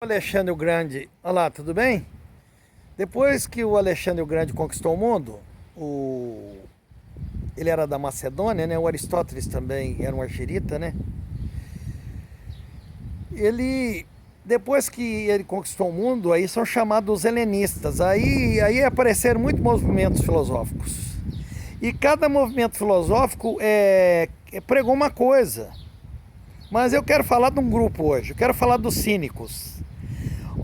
Alexandre o Grande, olá, tudo bem? Depois que o Alexandre o Grande conquistou o mundo, ele era da Macedônia, né? O Aristóteles também era um argirita, né? Ele, depois que ele conquistou o mundo, aí são chamados os helenistas. Aí apareceram muitos movimentos filosóficos. E cada movimento filosófico pregou uma coisa. Mas eu quero falar de um grupo hoje, eu quero falar dos cínicos.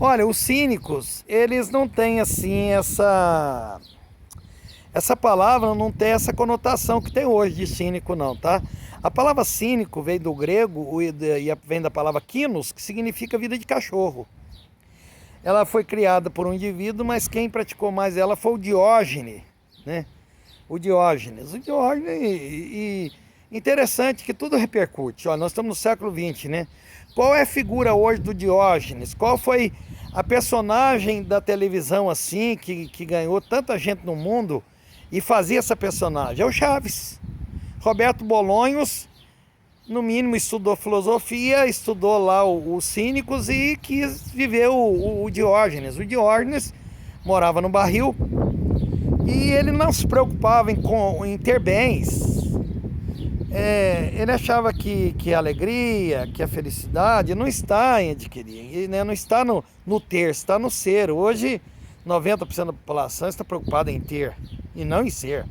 Olha, os cínicos, eles não têm assim essa palavra não tem essa conotação que tem hoje de cínico não, tá? A palavra cínico veio do grego e vem da palavra kinos, que significa vida de cachorro. Ela foi criada por um indivíduo, mas quem praticou mais ela foi o Diógenes, né? O Diógenes. E interessante que tudo repercute. Ó, nós estamos no século XX, né? Qual é a figura hoje do Diógenes? Qual foi a personagem da televisão assim que ganhou tanta gente no mundo e fazia essa personagem? É o Chaves. Roberto Bolanhos, no mínimo, estudou filosofia, estudou lá os cínicos e quis viver o Diógenes. O Diógenes morava no barril e ele não se preocupava em ter bens. Ele achava que a alegria, que a felicidade não está em adquirir, né? Não está no ter, está no ser. Hoje, 90% da população está preocupada em ter e não em ser.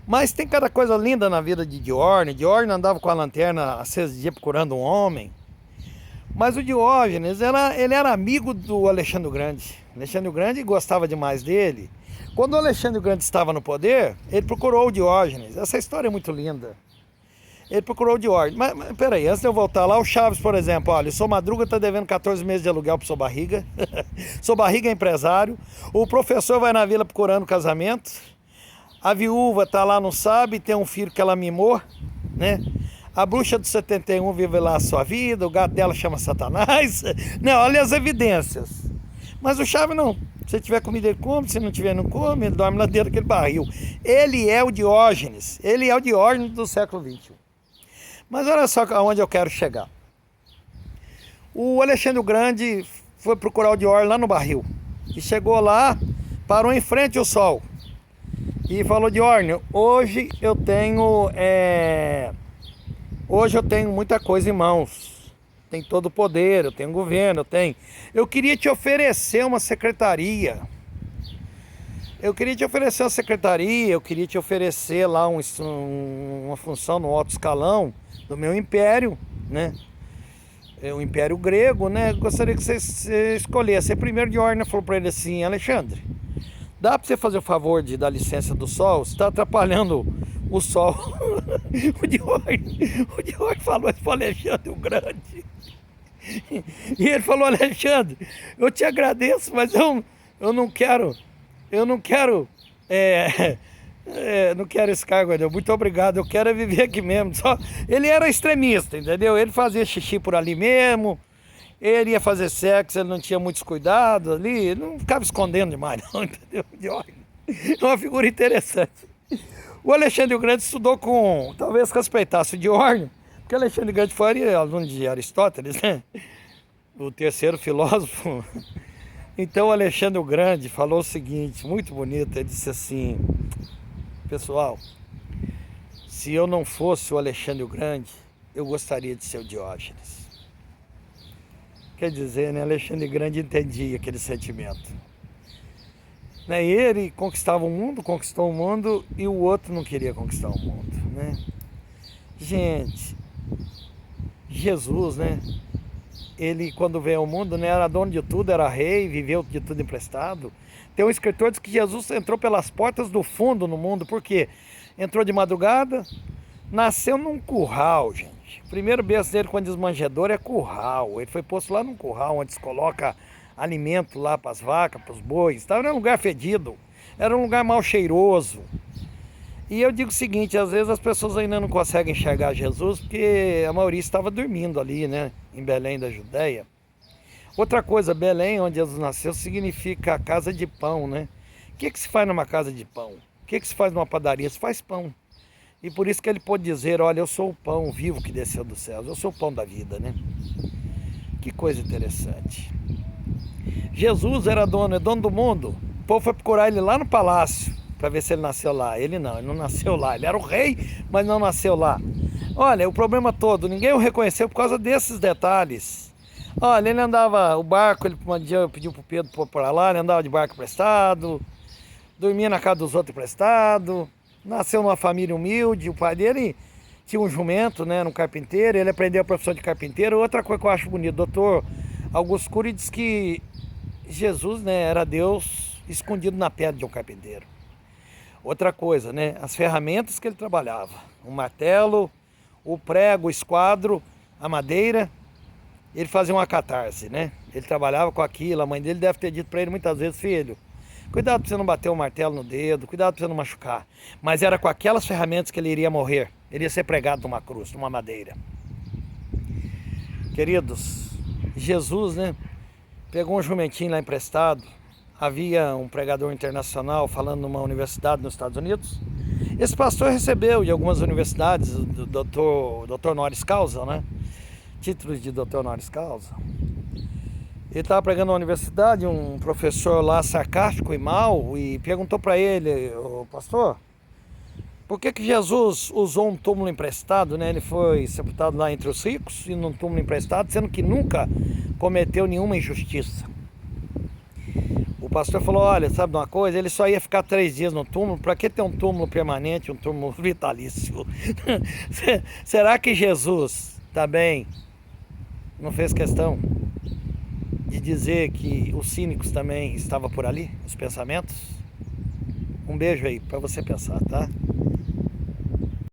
Mas tem cada coisa linda na vida de Diógenes. Diógenes andava com a lanterna acesa de dia procurando um homem. Mas o Diógenes, ele era amigo do Alexandre o Grande. Alexandre o Grande gostava demais dele. Quando o Alexandre o Grande estava no poder, ele procurou o Diógenes. Essa história é muito linda. Ele procurou o Diógenes. Mas peraí, antes de eu voltar lá, o Chaves, por exemplo, olha, o Sou Madruga está devendo 14 meses de aluguel pro Sou Barriga. Sou Barriga é empresário. O professor vai na vila procurando casamento. A viúva tá lá, não sabe, tem um filho que ela mimou, né? A bruxa do 71 vive lá a sua vida, o gato dela chama Satanás. Não, olha as evidências. Mas o Chaves não. Se tiver comida, ele come. Se não tiver, não come. Ele dorme lá dentro daquele barril. Ele é o Diógenes. Ele é o Diógenes do século XXI. Mas olha só aonde eu quero chegar. O Alexandre o Grande foi procurar o Diógenes lá no barril. E chegou lá, parou em frente ao sol. E falou: Diógenes, hoje eu tenho muita coisa em mãos. Tem todo o poder, eu tenho governo, eu queria te oferecer uma secretaria. Eu queria te oferecer lá uma função no alto escalão do meu império, né? O império grego, né? Gostaria que você escolhesse. Aí primeiro Diógenes falou para ele assim: Alexandre, dá para você fazer o favor de dar licença do sol? Você está atrapalhando o sol. O Diógenes falou isso para o Alexandre o Grande. E ele falou: Alexandre, eu te agradeço, mas eu não quero, não quero esse cargo, entendeu? Muito obrigado, eu quero viver aqui mesmo. Ele era extremista, entendeu? Ele fazia xixi por ali mesmo, ele ia fazer sexo, ele não tinha muitos cuidados ali, não ficava escondendo demais não, entendeu? É uma figura interessante. O Alexandre o Grande estudou talvez respeitasse o Diógenes, porque Alexandre o Grande foi aluno de Aristóteles, né? O terceiro filósofo. Então o Alexandre o Grande falou o seguinte, muito bonito, ele disse assim: pessoal, se eu não fosse o Alexandre o Grande, eu gostaria de ser o Diógenes. Quer dizer, né? Alexandre o Grande entendia aquele sentimento. Né? Ele conquistava o mundo, conquistou o mundo, e o outro não queria conquistar o mundo, né? Gente, Jesus, né? Ele, quando veio ao mundo, né, era dono de tudo, era rei, viveu de tudo emprestado. Tem um escritor que diz que Jesus entrou pelas portas do fundo no mundo, porque entrou de madrugada, nasceu num curral, gente. O primeiro berço dele, quando diz manjedoura, é curral. Ele foi posto lá num curral, onde se coloca alimento lá para as vacas, para os bois. Era um lugar fedido, era um lugar mal cheiroso. E eu digo o seguinte, às vezes as pessoas ainda não conseguem enxergar Jesus porque a maioria estava dormindo ali, né, em Belém da Judéia. Outra coisa, Belém, onde Jesus nasceu, significa casa de pão, né? O que se faz numa casa de pão? O que se faz numa padaria? Se faz pão. E por isso que ele pôde dizer: olha, eu sou o pão vivo que desceu dos céus, eu sou o pão da vida, né? Que coisa interessante. Jesus era dono, é dono do mundo. O povo foi procurar ele lá no palácio para ver se ele nasceu lá. Ele não nasceu lá. Ele era o rei, mas não nasceu lá. Olha, o problema todo, ninguém o reconheceu por causa desses detalhes. Olha, ele andava, o barco, ele um dia pediu pro Pedro pôr para lá, ele andava de barco emprestado, dormia na casa dos outros emprestado, nasceu numa família humilde, o pai dele tinha um jumento, né, um carpinteiro, ele aprendeu a profissão de carpinteiro. Outra coisa que eu acho bonito, doutor Augusto Cury diz que Jesus, né, era Deus escondido na pedra de um carpinteiro. Outra coisa, né, as ferramentas que ele trabalhava, o martelo, o prego, o esquadro, a madeira, ele fazia uma catarse, né? Ele trabalhava com aquilo, a mãe dele deve ter dito para ele muitas vezes, filho, cuidado para você não bater o martelo no dedo, cuidado para você não machucar. Mas era com aquelas ferramentas que ele iria morrer, ele ia ser pregado numa cruz, numa madeira. Queridos, Jesus, né, pegou um jumentinho lá emprestado, havia um pregador internacional falando numa universidade nos Estados Unidos. Esse pastor recebeu de algumas universidades, do doutor honoris causa, né? Títulos de doutor honoris causa. Ele estava pregando na universidade, um professor lá sarcástico e mau, e perguntou para ele, o pastor, por que Jesus usou um túmulo emprestado, né? Ele foi sepultado lá entre os ricos e num túmulo emprestado, sendo que nunca cometeu nenhuma injustiça. O pastor falou, olha, sabe de uma coisa? Ele só ia ficar 3 dias no túmulo, para que ter um túmulo permanente, um túmulo vitalício? Será que Jesus também não fez questão de dizer que os cínicos também estavam por ali, os pensamentos? Um beijo aí para você pensar, tá?